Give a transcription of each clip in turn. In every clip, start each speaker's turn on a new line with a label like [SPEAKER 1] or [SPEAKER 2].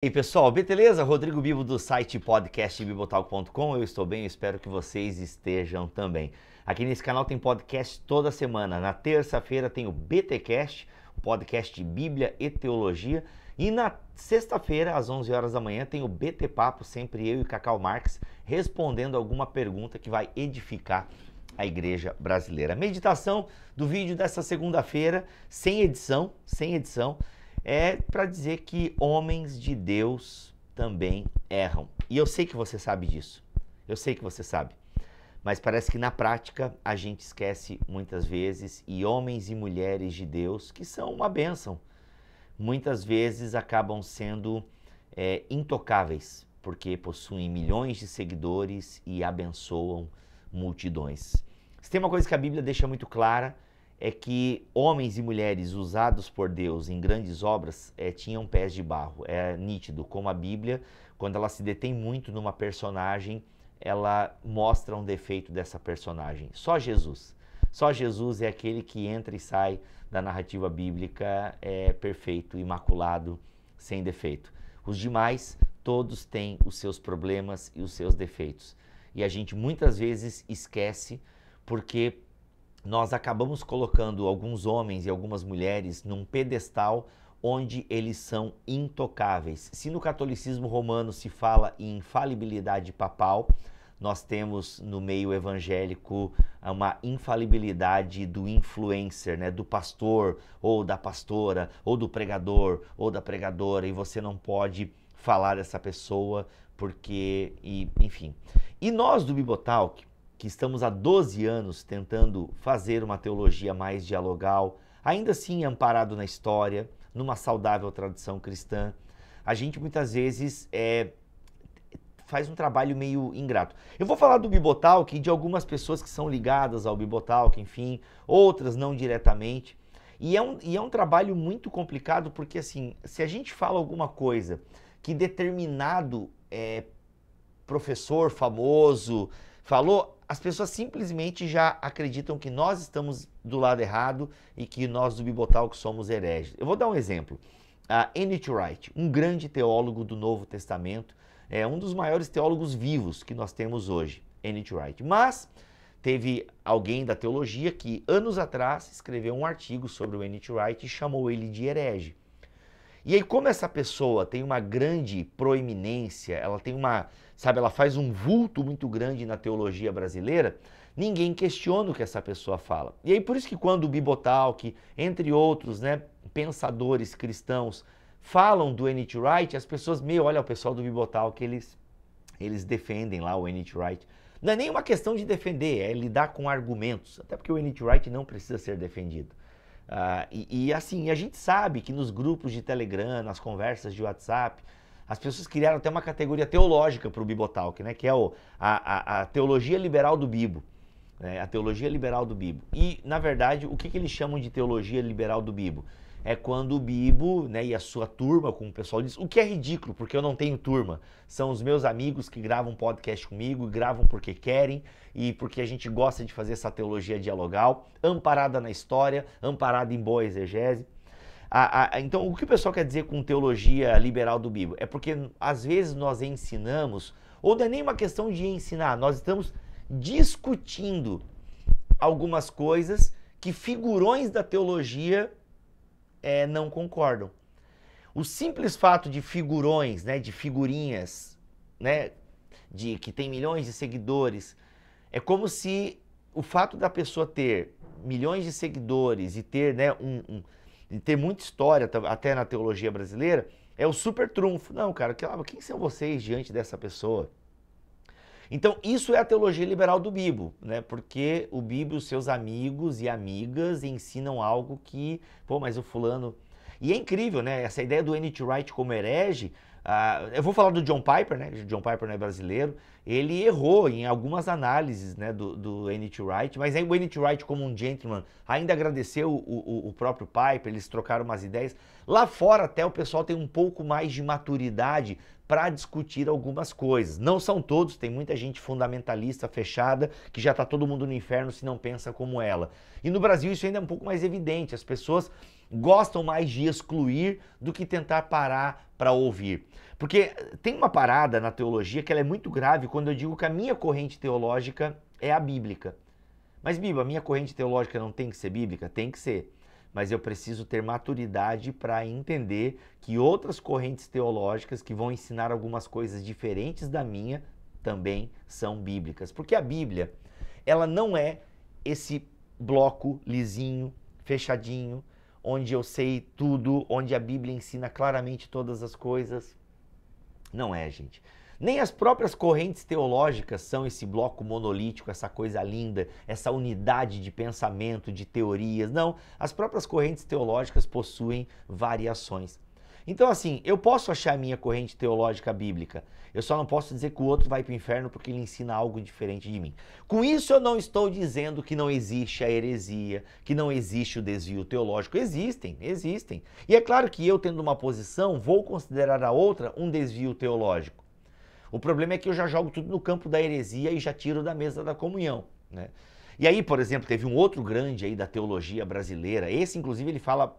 [SPEAKER 1] E aí, pessoal, beleza? Rodrigo Bibo do site podcastbibotalk.com. Eu estou bem, eu espero que vocês estejam também. Aqui nesse canal tem podcast toda semana. Na terça-feira tem o BTcast, o podcast de Bíblia e Teologia. E na sexta-feira, às 11 horas da manhã, tem o BT Papo, sempre eu e Cacau Marques, respondendo alguma pergunta que vai edificar a igreja brasileira. A meditação do vídeo dessa segunda-feira, sem edição, é para dizer que homens de Deus também erram. E eu sei que você sabe disso. Eu sei que você sabe. Mas parece que na prática a gente esquece muitas vezes, e homens e mulheres de Deus, que são uma bênção, muitas vezes acabam sendo intocáveis, porque possuem milhões de seguidores e abençoam multidões. Se tem uma coisa que a Bíblia deixa muito clara, é que homens e mulheres usados por Deus em grandes obras tinham pés de barro. É nítido como a Bíblia, quando ela se detém muito numa personagem, ela mostra um defeito dessa personagem. Só Jesus é aquele que entra e sai da narrativa bíblica perfeito, imaculado, sem defeito. Os demais, todos têm os seus problemas e os seus defeitos. E a gente muitas vezes esquece porque nós acabamos colocando alguns homens e algumas mulheres num pedestal onde eles são intocáveis. Se no catolicismo romano se fala em infalibilidade papal, nós temos no meio evangélico uma infalibilidade do influencer, né? Do pastor ou da pastora, ou do pregador ou da pregadora, e você não pode falar dessa pessoa porque, enfim. E nós do Bibotalk, que estamos há 12 anos tentando fazer uma teologia mais dialogal, ainda assim amparado na história, numa saudável tradição cristã, a gente muitas vezes faz um trabalho meio ingrato. Eu vou falar do Bibotalk e de algumas pessoas que são ligadas ao Bibotalk, enfim, outras não diretamente, e é um trabalho muito complicado porque, assim, se a gente fala alguma coisa que determinado professor famoso falou, as pessoas simplesmente já acreditam que nós estamos do lado errado e que nós do Bibotalk somos hereges. Eu vou dar um exemplo. N.T. Wright, um grande teólogo do Novo Testamento, um dos maiores teólogos vivos que nós temos hoje, N.T. Wright. Mas teve alguém da teologia que anos atrás escreveu um artigo sobre o N.T. Wright e chamou ele de herege. E aí, como essa pessoa tem uma grande proeminência, ela tem ela faz um vulto muito grande na teologia brasileira, ninguém questiona o que essa pessoa fala. E aí, por isso que quando o Bibotalk, entre outros, né, pensadores cristãos, falam do N.T. Wright, as pessoas, olha, o pessoal do Bibotalk, eles defendem lá o N.T. Wright. Não é nem uma questão de defender, é lidar com argumentos, até porque o N.T. Wright não precisa ser defendido. Assim, a gente sabe que nos grupos de Telegram, nas conversas de WhatsApp, as pessoas criaram até uma categoria teológica para o Bibotalk, né? Que é a teologia liberal do Bibo. A teologia liberal do Bibo. E, na verdade, o que eles chamam de teologia liberal do Bibo? É quando o Bibo, né, e a sua turma, como o pessoal diz, o que é ridículo, porque eu não tenho turma. São os meus amigos que gravam podcast comigo, gravam porque querem e porque a gente gosta de fazer essa teologia dialogal, amparada na história, amparada em boa exegese. Então, o que o pessoal quer dizer com teologia liberal do Bibo? É porque, às vezes, nós ensinamos, ou não é nem uma questão de ensinar, nós estamos discutindo algumas coisas que figurões da teologia não concordam. O simples fato de figurões, né, de figurinhas, né, que tem milhões de seguidores, é como se o fato da pessoa ter milhões de seguidores e ter, né, ter muita história, até na teologia brasileira, é o super trunfo. Não, cara, quem são vocês diante dessa pessoa? Então, isso é a teologia liberal do Bibo, né? Porque o Bibo e os seus amigos e amigas ensinam algo que, mas o fulano... E é incrível, né? Essa ideia do N.T. Wright como herege, eu vou falar do John Piper, né? O John Piper não é brasileiro, ele errou em algumas análises, né, do N.T. Wright, mas aí o N.T. Wright, como um gentleman, ainda agradeceu o próprio Piper, eles trocaram umas ideias. Lá fora até o pessoal tem um pouco mais de maturidade para discutir algumas coisas. Não são todos, tem muita gente fundamentalista, fechada, que já está todo mundo no inferno se não pensa como ela. E no Brasil isso ainda é um pouco mais evidente, as pessoas gostam mais de excluir do que tentar parar para ouvir. Porque tem uma parada na teologia que ela é muito grave quando eu digo que a minha corrente teológica é a bíblica. Mas, Biba, a minha corrente teológica não tem que ser bíblica? Tem que ser. Mas eu preciso ter maturidade para entender que outras correntes teológicas que vão ensinar algumas coisas diferentes da minha também são bíblicas. Porque a Bíblia, ela não é esse bloco lisinho, fechadinho, onde eu sei tudo, onde a Bíblia ensina claramente todas as coisas. Não é, gente. Nem as próprias correntes teológicas são esse bloco monolítico, essa coisa linda, essa unidade de pensamento, de teorias. Não, as próprias correntes teológicas possuem variações. Então, assim, eu posso achar a minha corrente teológica bíblica, eu só não posso dizer que o outro vai para o inferno porque ele ensina algo diferente de mim. Com isso, eu não estou dizendo que não existe a heresia, que não existe o desvio teológico. Existem, existem. E é claro que eu, tendo uma posição, vou considerar a outra um desvio teológico. O problema é que eu já jogo tudo no campo da heresia e já tiro da mesa da comunhão, né? E aí, por exemplo, teve um outro grande aí da teologia brasileira. Esse, inclusive, ele fala,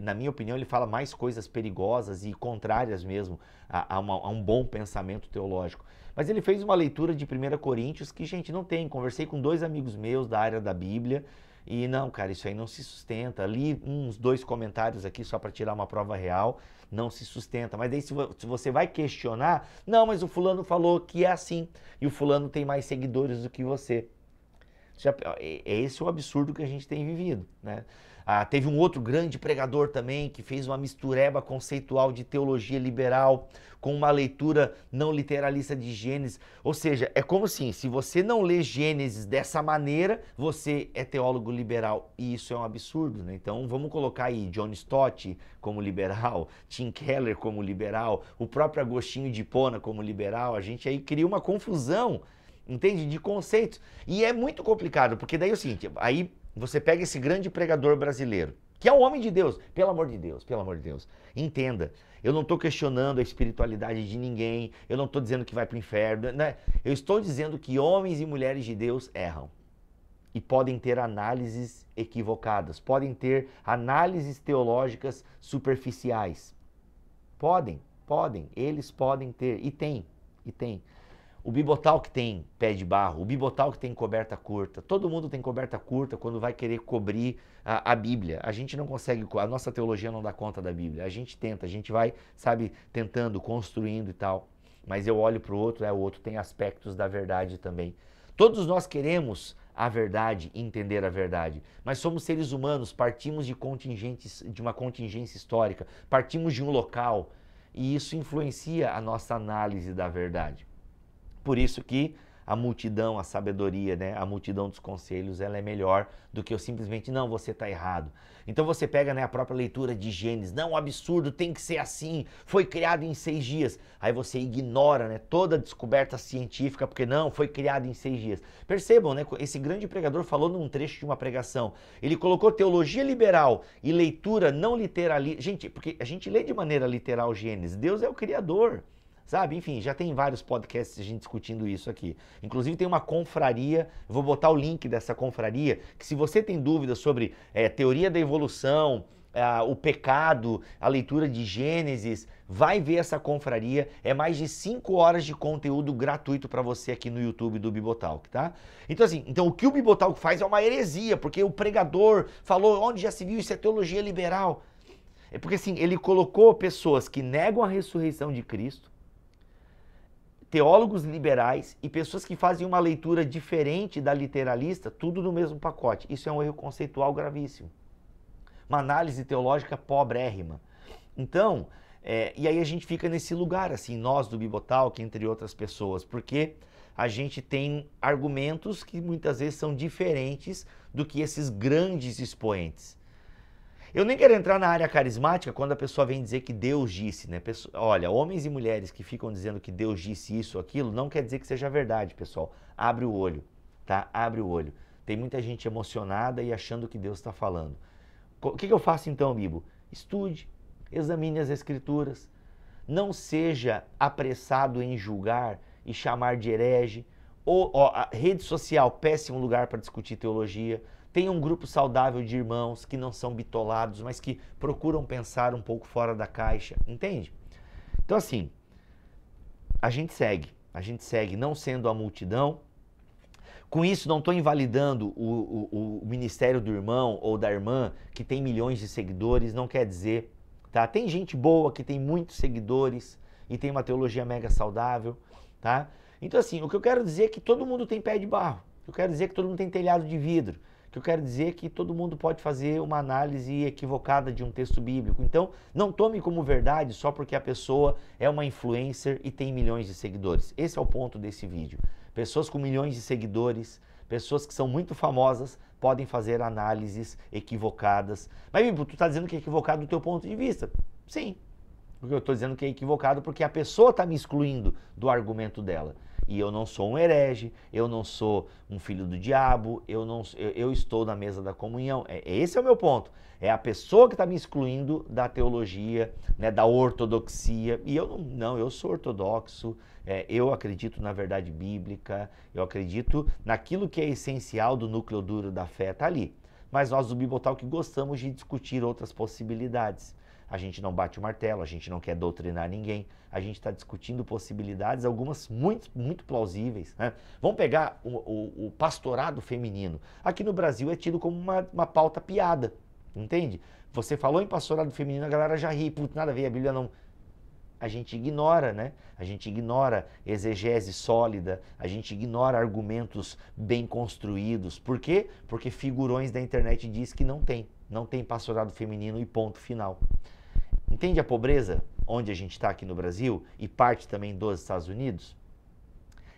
[SPEAKER 1] na minha opinião, ele fala mais coisas perigosas e contrárias mesmo a um bom pensamento teológico. Mas ele fez uma leitura de 1 Coríntios que, gente, não tem. Conversei com 2 amigos meus da área da Bíblia e não, cara, isso aí não se sustenta. Li uns 2 comentários aqui só para tirar uma prova real, não se sustenta. Mas daí se você vai questionar, não, mas o fulano falou que é assim e o fulano tem mais seguidores do que você. Esse é o absurdo que a gente tem vivido, né? Teve um outro grande pregador também que fez uma mistureba conceitual de teologia liberal com uma leitura não literalista de Gênesis. Ou seja, é como assim, se você não lê Gênesis dessa maneira, você é teólogo liberal. E isso é um absurdo, né? Então vamos colocar aí John Stott como liberal, Tim Keller como liberal, o próprio Agostinho de Hipona como liberal. A gente aí cria uma confusão, entende? De conceitos. E é muito complicado, porque daí é o seguinte, aí você pega esse grande pregador brasileiro, que é um homem de Deus, pelo amor de Deus, entenda, eu não estou questionando a espiritualidade de ninguém, eu não estou dizendo que vai para o inferno, né? Eu estou dizendo que homens e mulheres de Deus erram. E podem ter análises equivocadas, podem ter análises teológicas superficiais. Podem, eles podem ter, e tem. O Bibotalk tem pé de barro, o Bibotalk tem coberta curta, todo mundo tem coberta curta quando vai querer cobrir a Bíblia. A gente não consegue, a nossa teologia não dá conta da Bíblia, a gente tenta, a gente vai, sabe, tentando, construindo e tal, mas eu olho para o outro tem aspectos da verdade também. Todos nós queremos a verdade, entender a verdade, mas somos seres humanos, partimos de uma contingência histórica, partimos de um local e isso influencia a nossa análise da verdade. Por isso que a multidão, a sabedoria, né, a multidão dos conselhos, ela é melhor do que eu simplesmente, não, você está errado. Então você pega, né, a própria leitura de Gênesis, não, absurdo, tem que ser assim, foi criado em 6 dias. Aí você ignora, né, toda a descoberta científica, porque não, foi criado em 6 dias. Percebam, né, esse grande pregador falou num trecho de uma pregação, ele colocou teologia liberal e leitura não literalista. Gente, porque a gente lê de maneira literal Gênesis, Deus é o Criador. Sabe? Enfim, já tem vários podcasts a gente discutindo isso aqui. Inclusive tem uma confraria, eu vou botar o link dessa confraria, que se você tem dúvidas sobre teoria da evolução, o pecado, a leitura de Gênesis, vai ver essa confraria. É mais de 5 horas de conteúdo gratuito para você aqui no YouTube do Bibotalk, tá? Então assim, o que o Bibotalk faz é uma heresia, porque o pregador falou, onde já se viu, isso é teologia liberal. É porque assim, ele colocou pessoas que negam a ressurreição de Cristo, teólogos liberais e pessoas que fazem uma leitura diferente da literalista, tudo no mesmo pacote. Isso é um erro conceitual gravíssimo. Uma análise teológica pobrérrima. Então, e aí a gente fica nesse lugar, assim, nós do Bibotalk, entre outras pessoas, porque a gente tem argumentos que muitas vezes são diferentes do que esses grandes expoentes. Eu nem quero entrar na área carismática quando a pessoa vem dizer que Deus disse, né? Olha, homens e mulheres que ficam dizendo que Deus disse isso ou aquilo, não quer dizer que seja verdade, pessoal. Abre o olho, tá? Abre o olho. Tem muita gente emocionada e achando que Deus está falando. O que eu faço então, Bibo? Estude, examine as Escrituras. Não seja apressado em julgar e chamar de herege. A rede social, péssimo lugar para discutir teologia. Tenha um grupo saudável de irmãos que não são bitolados, mas que procuram pensar um pouco fora da caixa, entende? Então assim, a gente segue não sendo a multidão. Com isso, não estou invalidando o ministério do irmão ou da irmã que tem milhões de seguidores, não quer dizer, tá? Tem gente boa que tem muitos seguidores e tem uma teologia mega saudável, tá? Então assim, o que eu quero dizer é que todo mundo tem pé de barro, eu quero dizer que todo mundo tem telhado de vidro, que eu quero dizer que todo mundo pode fazer uma análise equivocada de um texto bíblico. Então, não tome como verdade só porque a pessoa é uma influencer e tem milhões de seguidores. Esse é o ponto desse vídeo. Pessoas com milhões de seguidores, pessoas que são muito famosas, podem fazer análises equivocadas. Mas, Bíblia, tu está dizendo que é equivocado do teu ponto de vista? Sim. Porque eu estou dizendo que é equivocado porque a pessoa está me excluindo do argumento dela. E eu não sou um herege, eu não sou um filho do diabo, eu estou na mesa da comunhão. Esse é o meu ponto. É a pessoa que está me excluindo da teologia, né, da ortodoxia. E eu não, eu sou ortodoxo, eu acredito na verdade bíblica, eu acredito naquilo que é essencial do núcleo duro da fé, está ali. Mas nós do Bibotalk gostamos de discutir outras possibilidades. A gente não bate o martelo, a gente não quer doutrinar ninguém, a gente está discutindo possibilidades, algumas muito plausíveis, né? Vamos pegar o pastorado feminino. Aqui no Brasil é tido como uma pauta piada, entende? Você falou em pastorado feminino, a galera já ri, putz, nada a ver, a Bíblia não... A gente ignora, né? A gente ignora exegese sólida, a gente ignora argumentos bem construídos. Por quê? Porque figurões da internet diz que não tem pastorado feminino e ponto final. Entende a pobreza onde a gente está aqui no Brasil e parte também dos Estados Unidos?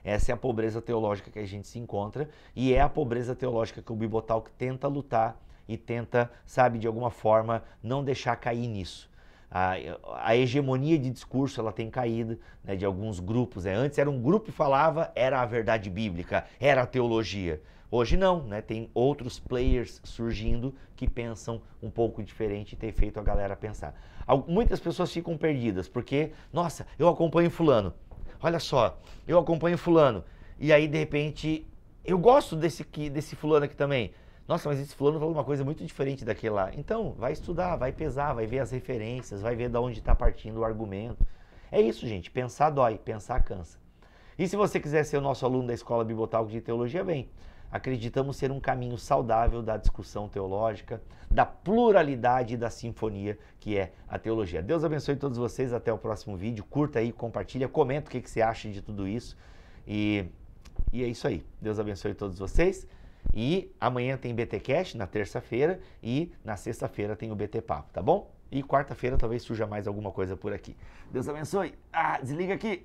[SPEAKER 1] Essa é a pobreza teológica que a gente se encontra e é a pobreza teológica que o Bibotalk tenta lutar e tenta, sabe, de alguma forma não deixar cair nisso. A hegemonia de discurso ela tem caído, né, de alguns grupos. Né? Antes era um grupo que falava, era a verdade bíblica, era a teologia. Hoje não, né? Tem outros players surgindo que pensam um pouco diferente e tem feito a galera pensar. Muitas pessoas ficam perdidas porque, nossa, eu acompanho fulano, olha só, eu acompanho fulano, e aí de repente, eu gosto desse fulano aqui também. Nossa, mas esse fulano falou uma coisa muito diferente daquele lá. Então, vai estudar, vai pesar, vai ver as referências, vai ver de onde está partindo o argumento. É isso, gente, pensar dói, pensar cansa. E se você quiser ser o nosso aluno da Escola Bibotalk de Teologia, vem. Acreditamos ser um caminho saudável da discussão teológica, da pluralidade e da sinfonia que é a teologia. Deus abençoe todos vocês, até o próximo vídeo. Curta aí, compartilha, comenta o que você acha de tudo isso. E é isso aí. Deus abençoe todos vocês. E amanhã tem BT Cash, na terça-feira, e na sexta-feira tem o BT Papo, tá bom? E quarta-feira talvez surja mais alguma coisa por aqui. Deus abençoe. Desliga aqui.